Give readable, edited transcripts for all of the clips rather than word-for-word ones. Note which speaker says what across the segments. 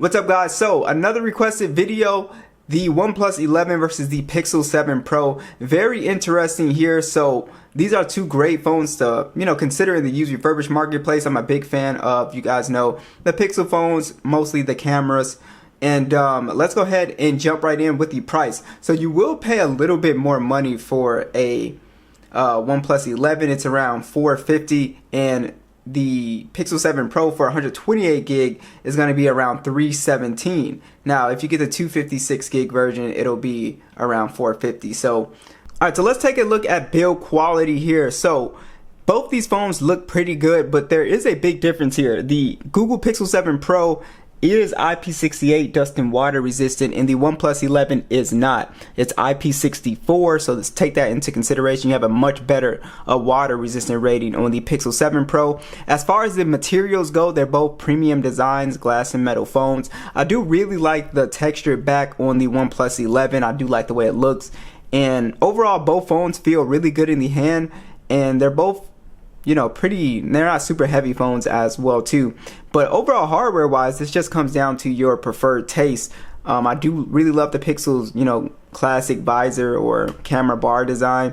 Speaker 1: What's up, guys? So another requested video, the OnePlus 11 versus the Pixel 7 Pro. Very interesting here. So these are two great phones to, consider in the used refurbished marketplace. I'm a big fan of, you guys know, the Pixel phones, mostly the cameras. And let's go ahead and jump right in with the price. So you will pay a little bit more money for a OnePlus 11. It's around $450, and the Pixel 7 Pro for 128 gig is going to be around $317. Now, if you get the 256 gig version, it'll be around $450. So, all right, so let's take a look at build quality here. So, both these phones look pretty good, but there is a big difference here. The Google Pixel 7 Pro is IP68 dust and water resistant, and the OnePlus 11 is not. It's IP64, so let's take that into consideration. You have a much better water resistant rating on the Pixel 7 Pro. As far as the materials go, they're both premium designs, glass and metal phones. I do really like the texture back on the OnePlus 11. I do like the way it looks, and overall both phones feel really good in the hand, and they're both they're not super heavy phones as well too. But overall hardware wise, this just comes down to your preferred taste. I do really love the Pixel's classic visor or camera bar design,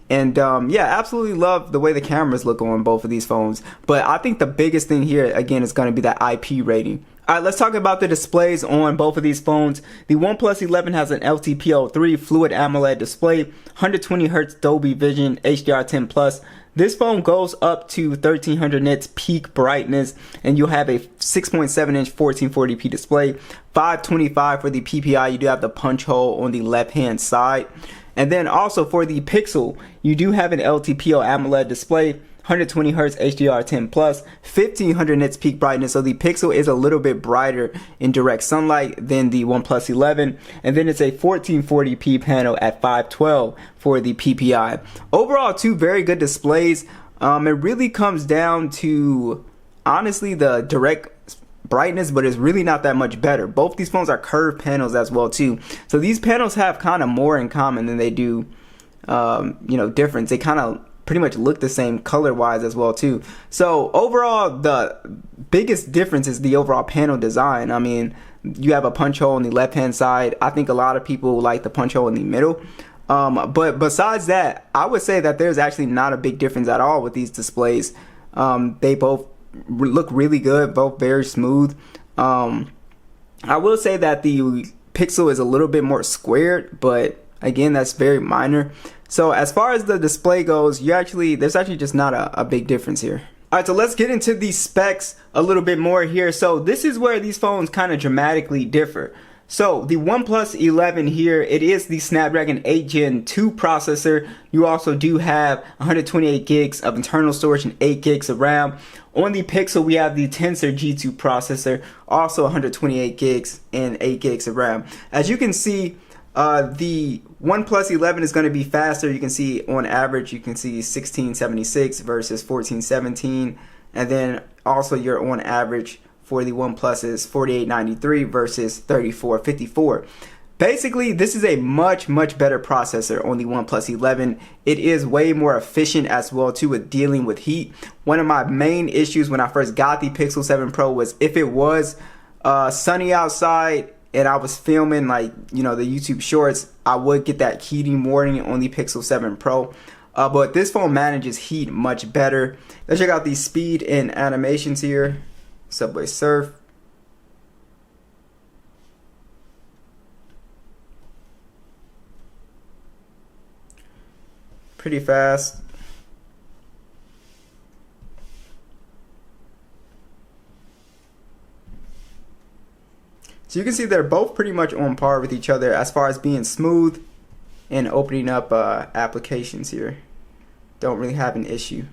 Speaker 1: and yeah, absolutely love the way the cameras look on both of these phones. But I think the biggest thing here again is going to be that IP rating. Alright, let's talk about the displays on both of these phones. The OnePlus 11 has an LTPO3 Fluid AMOLED display, 120Hz Dolby Vision HDR10+. This phone goes up to 1300 nits peak brightness, and you'll have a 6.7-inch 1440p display, 525 for the PPI. You do have the punch hole on the left-hand side. And then also for the Pixel, you do have an LTPO AMOLED display, 120Hz HDR10+, 1500 nits peak brightness. So the Pixel is a little bit brighter in direct sunlight than the OnePlus 11. And then it's a 1440p panel at 512 for the PPI. Overall, two very good displays. It really comes down to, honestly, the direct brightness, but it's really not that much better. Both these phones are curved panels as well too. So these panels have kind of more in common than they do, difference. They kind of pretty much look the same color wise as well too. So overall, the biggest difference is the overall panel design. I mean, you have a punch hole on the left hand side. I think a lot of people like the punch hole in the middle. But besides that, I would say that there's actually not a big difference at all with these displays. They both look really good, both very smooth. I will say that the Pixel is a little bit more squared, but again, that's very minor. So as far as the display goes, there's actually just not a big difference here. Alright, so let's get into the specs a little bit more here. So this is where these phones kind of dramatically differ. So the OnePlus 11 here, it is the Snapdragon 8 Gen 2 processor. You also do have 128 gigs of internal storage and 8 gigs of RAM. On the Pixel, we have the Tensor G2 processor, also 128 gigs and 8 gigs of RAM. As you can see, the OnePlus 11 is going to be faster. You can see on average, you can see 1676 versus 1417. And then also you're on average for the OnePlus is 4893 versus 3454. Basically, this is a much better processor on the OnePlus 11. It is way more efficient as well too with dealing with heat. One of my main issues when I first got the Pixel 7 Pro was if it was sunny outside and I was filming the YouTube shorts, I would get that heating warning on the Pixel 7 Pro. But this phone manages heat much better. Let's check out the speed and animations here. Subway Surf. Pretty fast. So you can see they're both pretty much on par with each other as far as being smooth and opening up applications here. Don't really have an issue.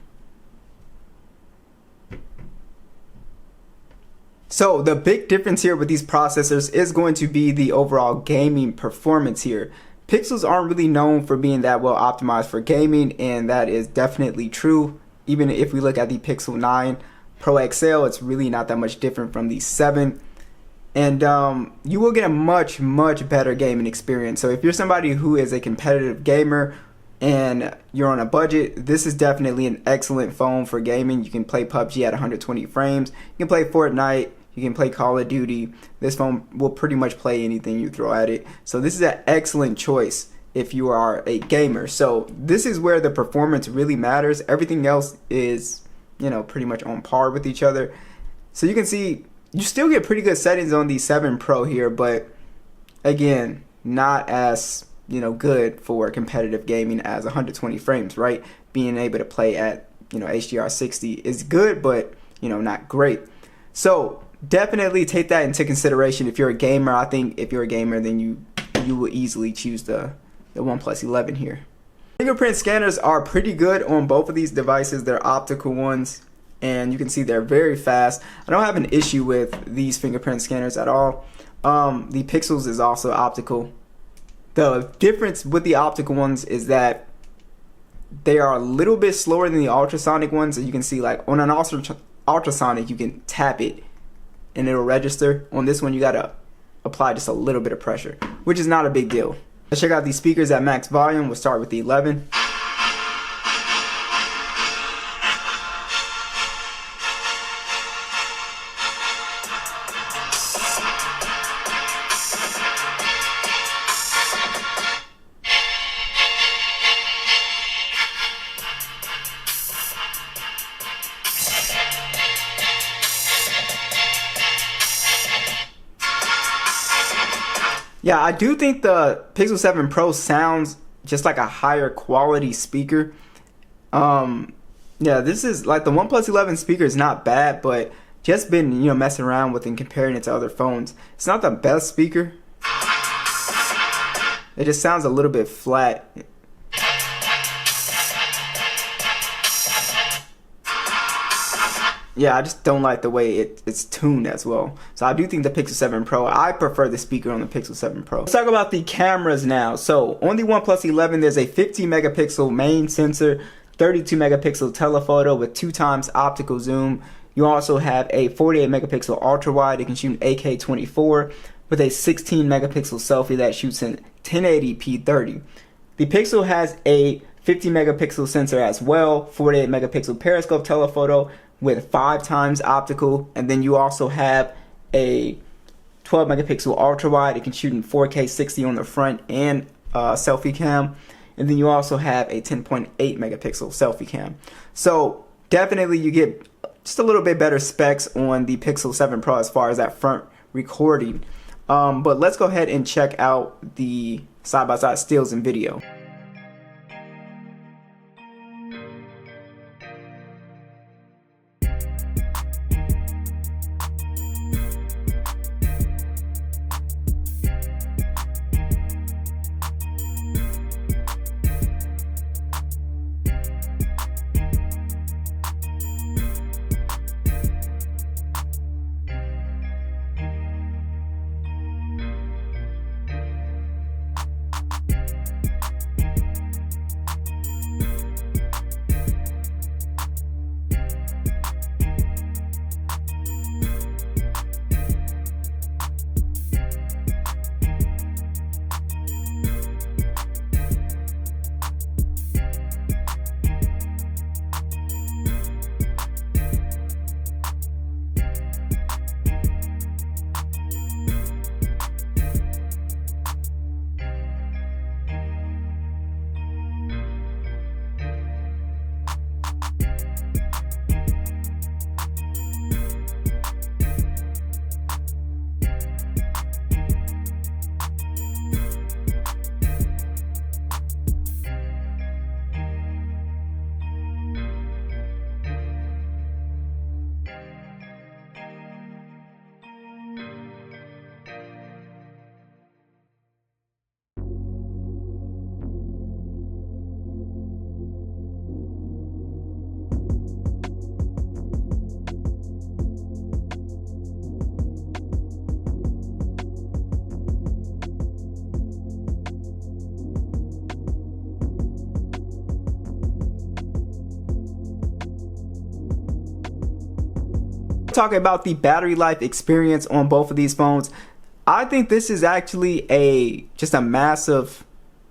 Speaker 1: So the big difference here with these processors is going to be the overall gaming performance here. Pixels aren't really known for being that well optimized for gaming, and that is definitely true. Even if we look at the Pixel 9 Pro XL, it's really not that much different from the 7. And you will get a much better gaming experience. So if you're somebody who is a competitive gamer and you're on a budget, this is definitely an excellent phone for gaming. You can play PUBG at 120 frames. You can play Fortnite. You can play Call of Duty. This phone will pretty much play anything you throw at it. So this is an excellent choice if you are a gamer. So this is where the performance really matters. Everything else is, you know, pretty much on par with each other. So you can see you still get pretty good settings on the 7 Pro here, but again, not as, you know, good for competitive gaming as 120 frames, right? Being able to play at, you know, HDR 60 is good, but, you know, not great. So definitely take that into consideration if you're a gamer. I think if you're a gamer, then you will easily choose the OnePlus 11 here. Fingerprint scanners are pretty good on both of these devices. They're optical ones, and you can see they're very fast. I don't have an issue with these fingerprint scanners at all. The Pixels is also optical. The difference with the optical ones is that they are a little bit slower than the ultrasonic ones. So you can see, like, on an ultrasonic, you can tap it and it'll register. On this one, you gotta apply just a little bit of pressure, which is not a big deal. Let's check out these speakers at max volume. We'll start with the 11. Yeah, I do think the Pixel 7 Pro sounds just like a higher quality speaker. Yeah, this is like the OnePlus 11 speaker is not bad, but just been, you know, messing around with and comparing it to other phones. It's not the best speaker. It just sounds a little bit flat. Yeah, I just don't like the way it's tuned as well. So I do think the Pixel 7 Pro, I prefer the speaker on the Pixel 7 Pro. Let's talk about the cameras now. So on the OnePlus 11, there's a 15 megapixel main sensor, 32 megapixel telephoto with 2x optical zoom. You also have a 48 megapixel ultra wide. It can shoot in 8K 24 with a 16 megapixel selfie that shoots in 1080p 30. The Pixel has a 50 megapixel sensor as well, 48 megapixel periscope telephoto with 5x optical, and then you also have a 12 megapixel ultra wide. It can shoot in 4K 60 on the front and selfie cam, and then you also have a 10.8 megapixel selfie cam. So definitely you get just a little bit better specs on the Pixel 7 Pro as far as that front recording. But let's go ahead and check out the side-by-side stills and video. Talking about the battery life experience on both of these phones, I think this is actually just a massive,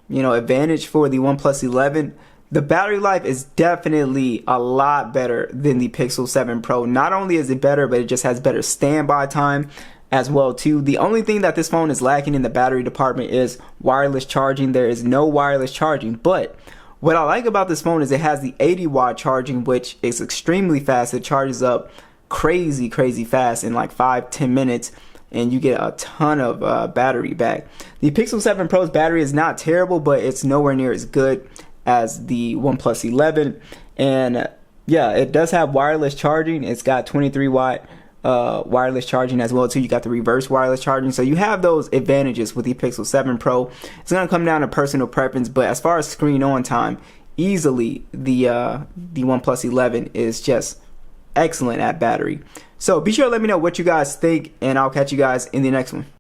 Speaker 1: you know, advantage for the OnePlus 11. The battery life is definitely a lot better than the Pixel 7 Pro. Not only is it better, but it just has better standby time as well too. The only thing that this phone is lacking in the battery department is wireless charging. There is no wireless charging, but what I like about this phone is it has the 80-watt charging, which is extremely fast. It charges up crazy fast in like 5-10 minutes, and you get a ton of battery back. The Pixel 7 Pro's battery is not terrible, but it's nowhere near as good as the OnePlus 11. And yeah, it does have wireless charging. It's got 23-watt wireless charging as well too. You got the reverse wireless charging, so you have those advantages with the Pixel 7 Pro. It's gonna come down to personal preference, but as far as screen on time, easily the OnePlus 11 is just excellent at battery. So be sure to let me know what you guys think, and I'll catch you guys in the next one.